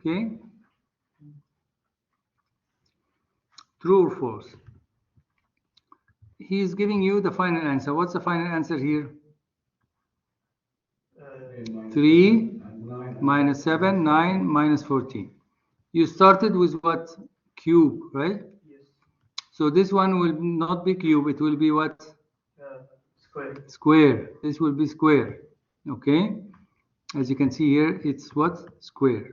Okay. True or false? He is giving you the final answer. What's the final answer here? 3 minus 7, 9 minus 14. You started with what? Cube, right? Yes. So this one will not be cube. It will be what? Square. Square. This will be square. Okay. As you can see here, it's what? Square.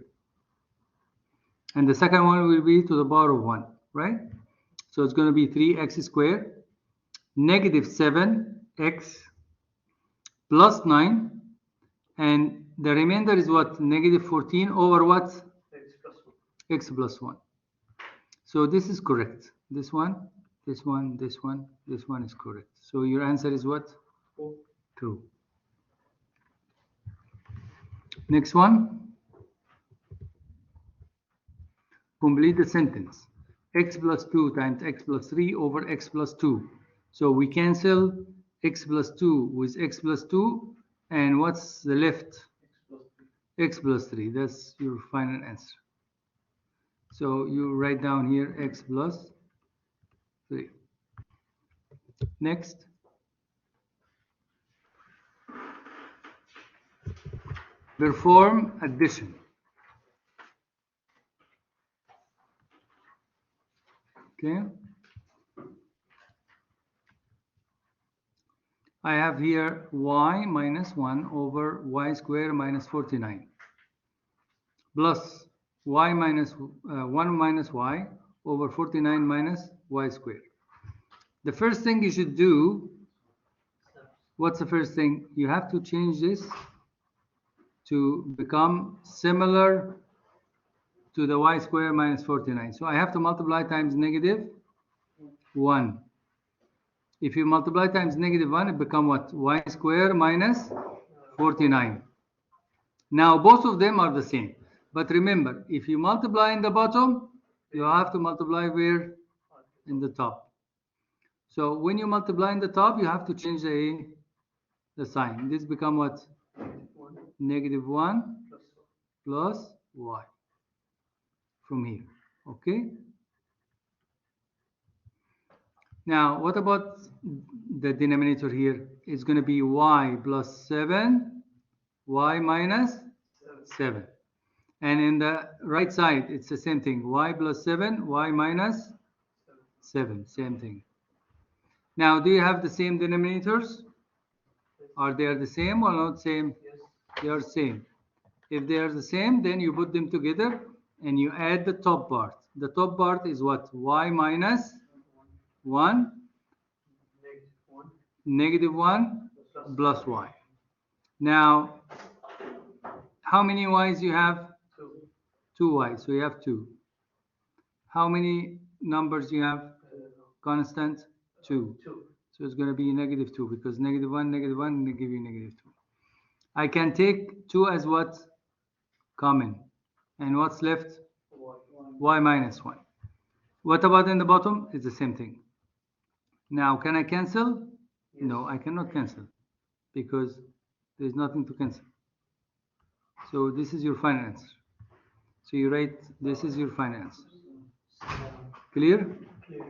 And the second one will be to the power of 1, right? So it's going to be 3x squared negative 7x plus 9, and the remainder is what? Negative 14 over what? X plus 1. So this is correct. This one, this one, this one, this one is correct. So your answer is what? True. Next one. Complete the sentence. X plus 2 times x plus 3 over x plus 2. So we cancel x plus 2 with x plus 2. And what's the left? X plus 3. That's your final answer. So you write down here x plus 3. Next. Perform addition. Okay. I have here y minus 1 over y squared minus 49 plus y minus 1 minus y over 49 minus y squared. The first thing you should do, what's the first thing? You have to change this to become similar to the y squared minus 49. So I have to multiply times negative 1. If you multiply times negative 1, it becomes what? Y squared minus 49. Now both of them are the same. But remember, if you multiply in the bottom, you have to multiply where? In the top. So when you multiply in the top, you have to change the sign. This becomes what? Negative 1 plus y from here. Okay? Now, what about the denominator here? It's going to be y plus 7, y minus 7. And in the right side, it's the same thing. Y plus 7, y minus 7. Same thing. Now, do you have the same denominators? Are they the same or not same? Yes. They are same. If they are the same, then you put them together and you add the top part. The top part is what? Y minus 1, negative 1 plus y. Now, how many y's you have? 2 y's. So you have 2. How many numbers you have? Constant? 2. So it's going to be negative 2 because negative 1, they give you negative 2. I can take 2 as what? Common. And what's left? Y minus 1. What about in the bottom? It's the same thing. Now, can I cancel? Yes. No, I cannot cancel because there's nothing to cancel. So this is your final answer. So you write, this is your final answer. Clear? Clear.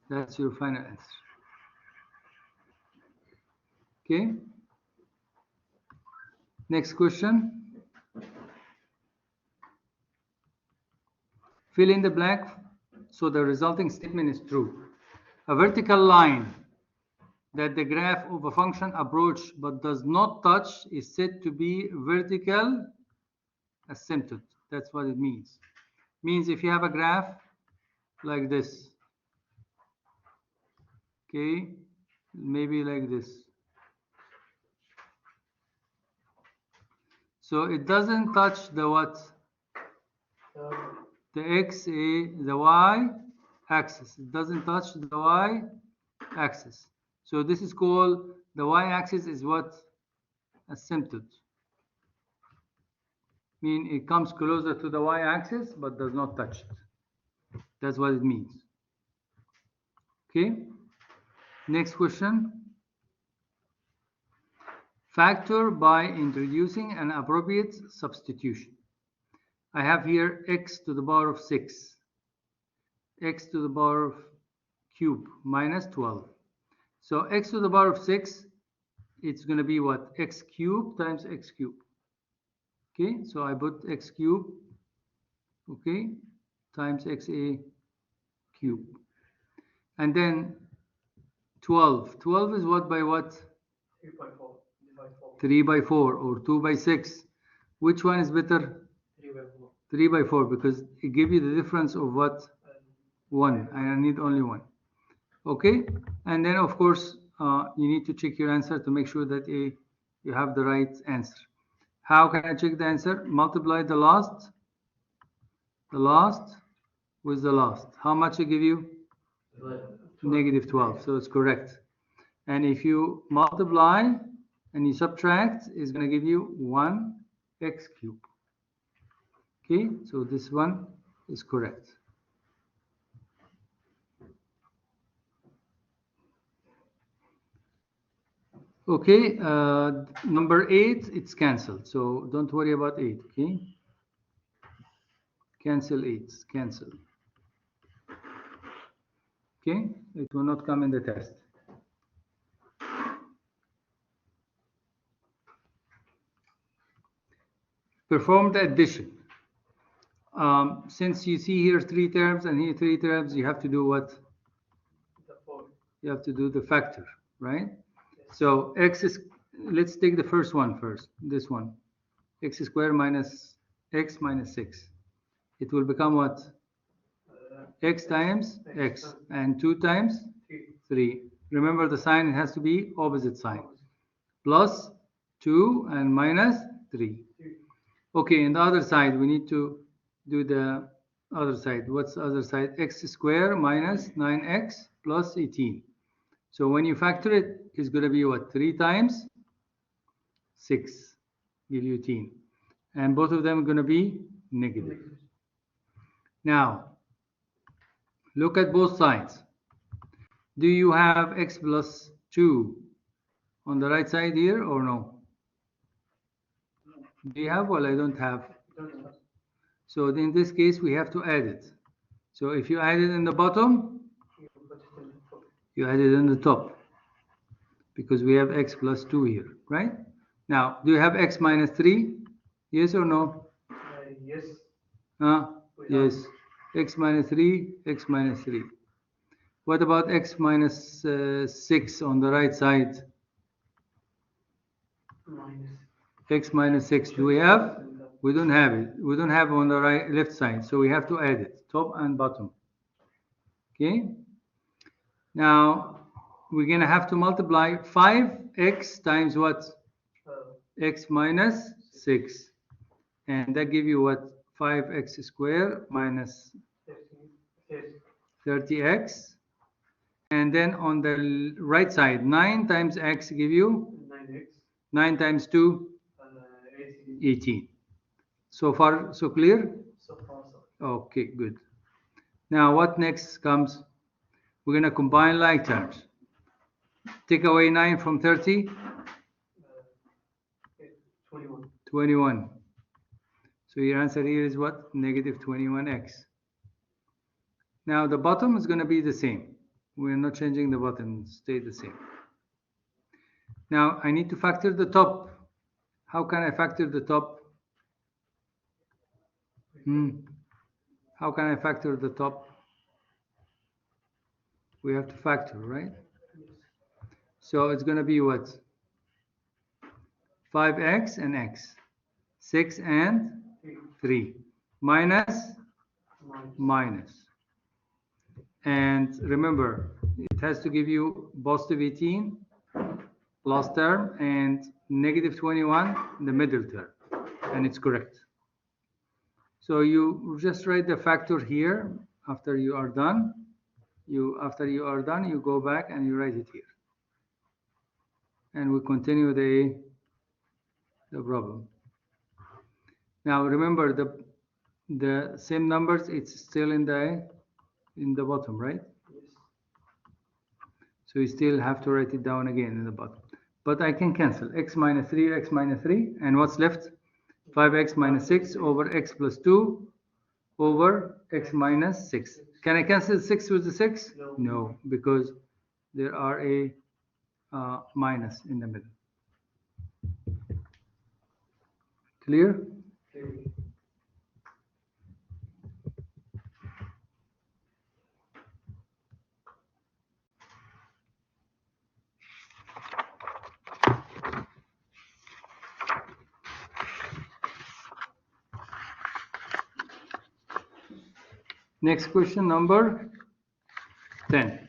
That's your final answer. Okay. Next question. Fill in the blank so the resulting statement is true. A vertical line that the graph of a function approach but does not touch is said to be vertical asymptote. That's what it means. Means if you have a graph like this, okay, maybe like this. So it doesn't touch the what? The x, the y axis. It doesn't touch the y axis. So this is called, the y-axis is what? Asymptote. Mean it comes closer to the y-axis but does not touch it. That's what it means. Okay. Next question. Factor by introducing an appropriate substitution. I have here x to the power of 6, x to the power of cube minus 12. So x to the power of 6, it's going to be what? X cube times x cube. Okay, so I put x cube, okay, times xa cube. And then 12. 12 is what by what? 3/4. 3 by 4 or 2 by 6. Which one is better? 3/4. 3 by 4 because it gives you the difference of what? 1. And I need only 1. Okay, and then of course you need to check your answer to make sure that you have the right answer. How can I check the answer? Multiply the last with the last. How much I give you? Negative 12. So it's correct. And if you multiply and you subtract, it's going to give you 1x cube. Okay, so this one is correct. Okay, number 8, it's cancelled. So don't worry about 8, okay? Cancel 8, cancel. Okay, it will not come in the test. Perform the addition. Since you see here 3 terms and here 3 terms, you have to do what? You have to do the factor, right? So x is, let's take the first one first, this one. X squared minus x minus 6. It will become what? X times x and 2 times 3. Remember the sign, it has to be opposite sign. Plus 2 and minus 3. Okay, and the other side, we need to do the other side. What's the other side? X squared minus 9x plus 18. So when you factor it, it's going to be what? 3 times 6, give you 18. And both of them are going to be negative. Now, look at both sides. Do you have x plus 2 on the right side here or no? Do you have? Well, I don't have. So in this case, we have to add it. So if you add it in the bottom, you add it in the top. Because we have x plus 2 here, right? Now, do you have x minus 3? Yes or no? Yes. Yes. X minus 3, x minus 3. What about x minus 6 on the right side? Minus. X minus 6. Do we have? We don't have it. We don't have on the left side. So we have to add it, top and bottom. Okay. Now, we're going to have to multiply 5x times what? X minus 6. And that gives you what? 5x squared minus 30x. And then on the right side, 9 times x give you? 9x. 9 times 2? 18. So far, so clear? So far, so. Okay, good. Now, what next comes? We're going to combine like terms. Take away 9 from 30? 21. 21. So your answer here is what? Negative 21x. Now, the bottom is going to be the same. We're not changing the bottom, stay the same. Now, I need to factor the top. How can I factor the top? How can I factor the top? We have to factor, right? So it's going to be what? 5x and x. 6 and 3. Minus. And remember, it has to give you positive 18 last term and negative 21 in the middle term. And it's correct. So you just write the factor here after you are done. After you are done, you go back and you write it here. And we continue the problem. Now remember the same numbers, it's still in the bottom, right? Yes. So you still have to write it down again in the bottom. But I can cancel x minus 3, and what's left? 5x minus 6 over x plus 2 over x minus 6. Can I cancel 6 with the 6? No. No, because there are a minus in the middle. Clear? Clearly. Next question, number 10.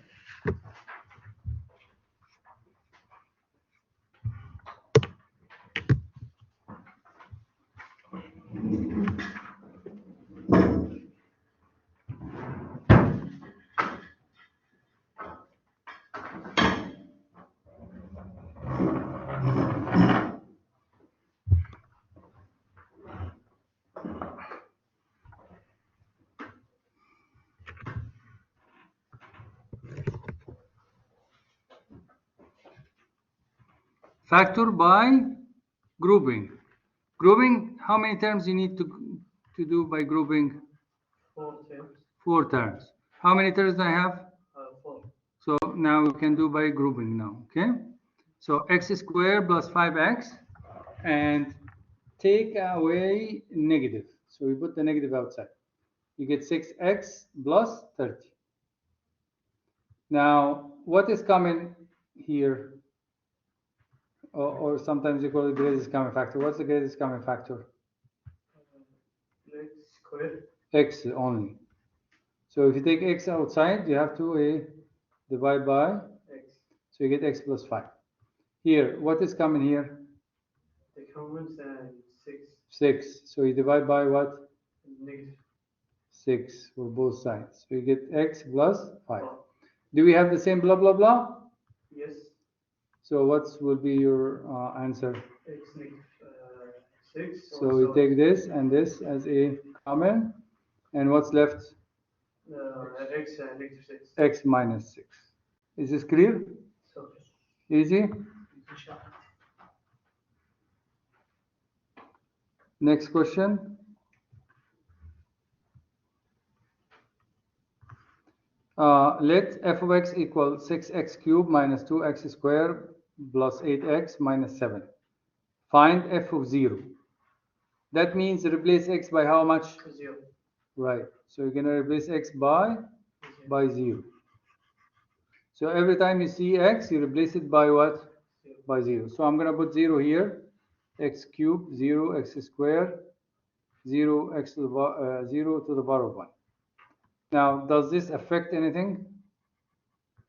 Factor by grouping. Grouping, how many terms you need to do by grouping? 4 terms. 4 terms. How many terms do I have? 4. So now we can do by grouping now, okay? So x squared plus 5x, and take away negative. So we put the negative outside. You get 6x plus 30. Now, what is common here? Or sometimes you call it greatest common factor. What's the greatest common factor? X squared. X only. So if you take x outside, you have to divide by X. so you get x plus 5. Here, what is common here? The commons 6. 6. So you divide by what? Negative. 6 for both sides. So you get x plus 5. 4. Do we have the same blah blah blah? Yes. So what will be your answer? X negative 6. So we take this and this as a common, and what's left? X negative 6. X minus 6. Is this clear? So, Easy? Next question. Let f of x equal 6x cubed minus 2x squared plus 8x minus 7. Find f of 0. That means replace x by how much? 0. Right. So you're going to replace x by 0. So every time you see x, you replace it by what? 0. By 0. So I'm going to put 0 here. X cubed, 0, x squared, 0, x to the 0 to the power of 1. Now, does this affect anything?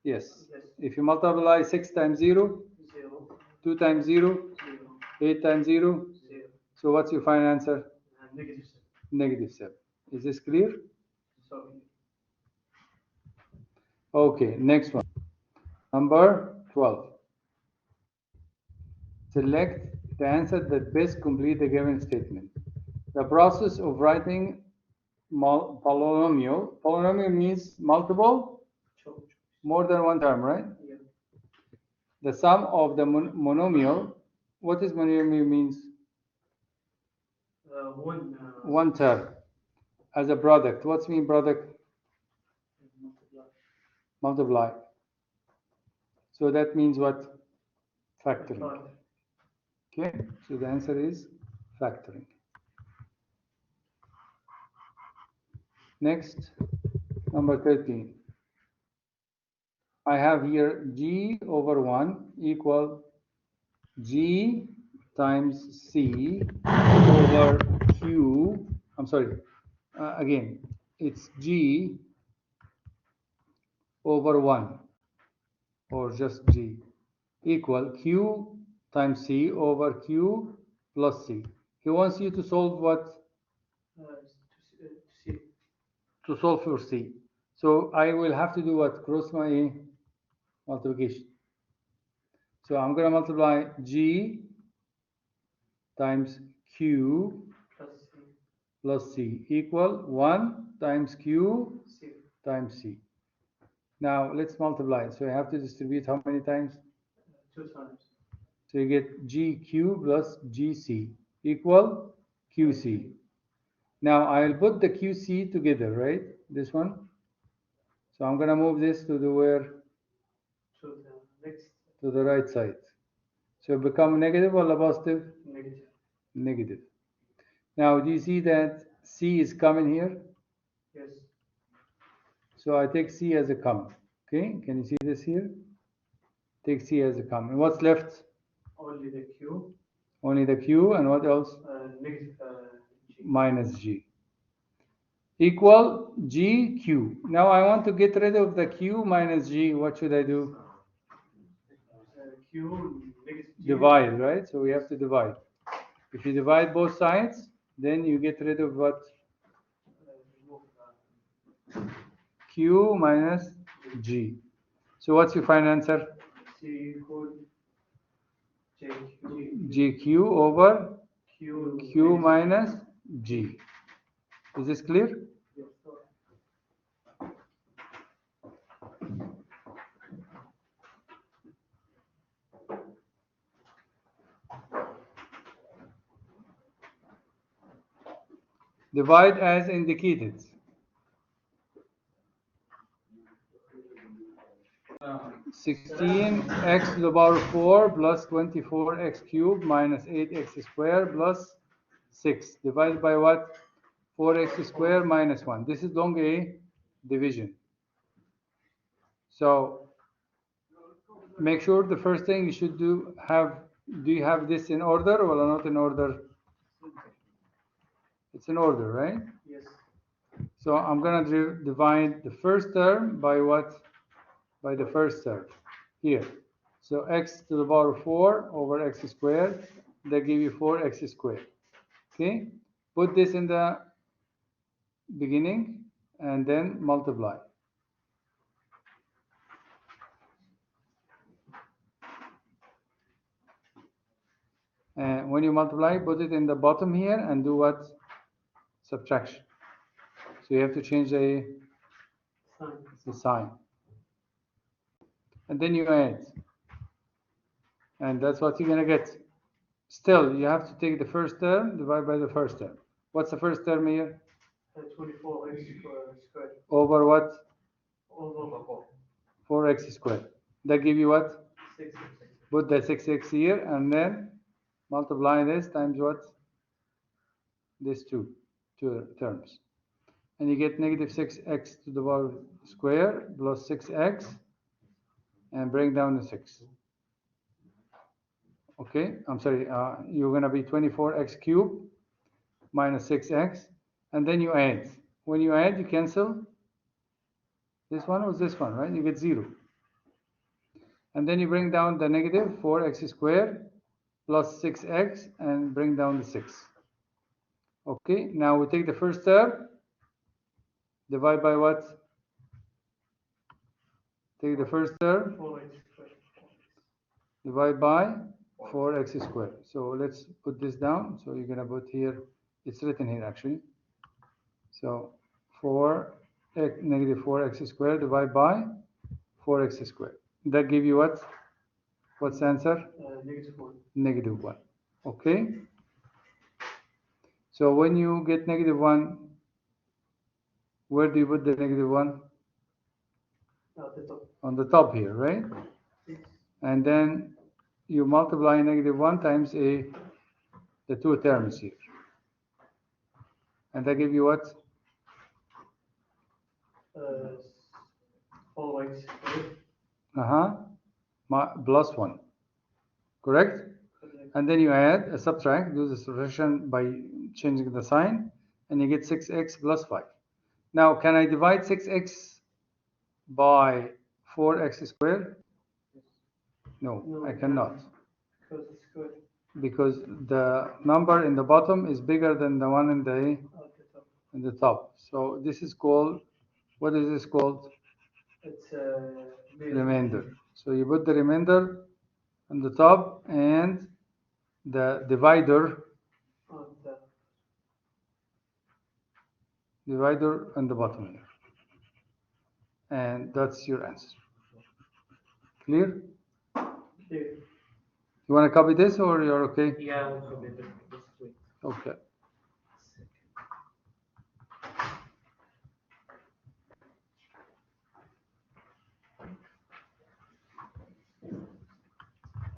Yes. Yes. If you multiply 6 times 0, 0. 2 times 0, 0. 8 times 0. 0. So what's your final answer? Negative 7. Negative 7. Is this clear? So, Okay, next one. Number 12. Select the answer that best complete the given statement. The process of writing polynomial. Polynomial means multiple, more than one term, right? yeah. The sum of the monomial. What is monomial means? One term as a product. What's mean product? Multiply. So that means what? Factoring. Okay, so the answer is factoring. Next, number 13. I have here G over 1 equal G times C over Q. I'm sorry, again, it's G over 1 or just G equal Q times C over Q plus C. He wants you to solve what? To solve for C. So I will have to do what? Cross my multiplication. So I'm going to multiply G times Q plus C equal 1 times Q times C. Now let's multiply. So I have to distribute how many times? 2 times. So you get GQ plus GC equal QC. Now I'll put the QC together, right? This one. So I'm gonna move this to the where? To the next To the right side. So become negative or positive? negative. Negative. Now do you see that C is coming here? Yes. So I take C as a common. Okay, can you see this here? Take C as a common. What's left? Only the Q. Only the Q, and what else? Negative G. Minus G. Equal GQ. Now I want to get rid of the Q minus G. What should I do? Q negative G. Divide, right? So we have to divide. If you divide both sides, then you get rid of what? Remove Q minus G. So what's your final answer? C equal JQ. GQ over Q. Q minus G. Is this clear? Yes. Divide as indicated. 16x to the power 4 plus 24x cubed minus 8x squared plus 6 divided by what? 4x squared minus 1. This is long a division. So make sure the first thing you should do you have this in order or not in order? It's in order, right? Yes. So I'm going to divide the first term by what? By the first term here. So x to the power 4 over x squared, that give you 4x squared. Okay? Put this in the beginning and then multiply. And when you multiply, put it in the bottom here and do what? Subtraction. So you have to change the sign. And then you add. And that's what you're going to get. Still, you have to take the first term, divide by the first term. What's the first term here? 24x squared. Over what? Over 4x squared. That give you what? 6x. Put the 6x here and then multiply this times what? These two terms. And you get negative 6x to the power square plus 6x and bring down the 6. Okay, I'm sorry, you're going to be 24x cubed minus 6x, and then you add. When you add, you cancel this one with this one, right? You get 0. And then you bring down the negative 4x squared plus 6x and bring down the 6. Okay, now we take the first term, divide by what? Take the first term, 4x squared. divide by 4x squared. So let's put this down. So you're going to put here, it's written here actually. So negative 4x squared divided by 4x squared. That give you what? What's the answer? Negative 1. Negative 1. Okay. So when you get negative 1, where do you put the negative 1? At the top. On the top here, right? Yes. And then you multiply negative 1 times the two terms here. And that give you what? 4x squared. Plus 1. Correct? And then you add, subtract, do the subtraction by changing the sign, and you get 6x plus 5. Now, can I divide 6x by 4x squared? No, I cannot. Because it's squared. Because the number in the bottom is bigger than the one At the top. in the top. So this is called, what is this called? It's Remainder. So you put the remainder on the top and the divider on the bottom here. And that's your answer. Clear? Clear. You want to copy this or you're okay? Yeah, I'll copy this. Okay.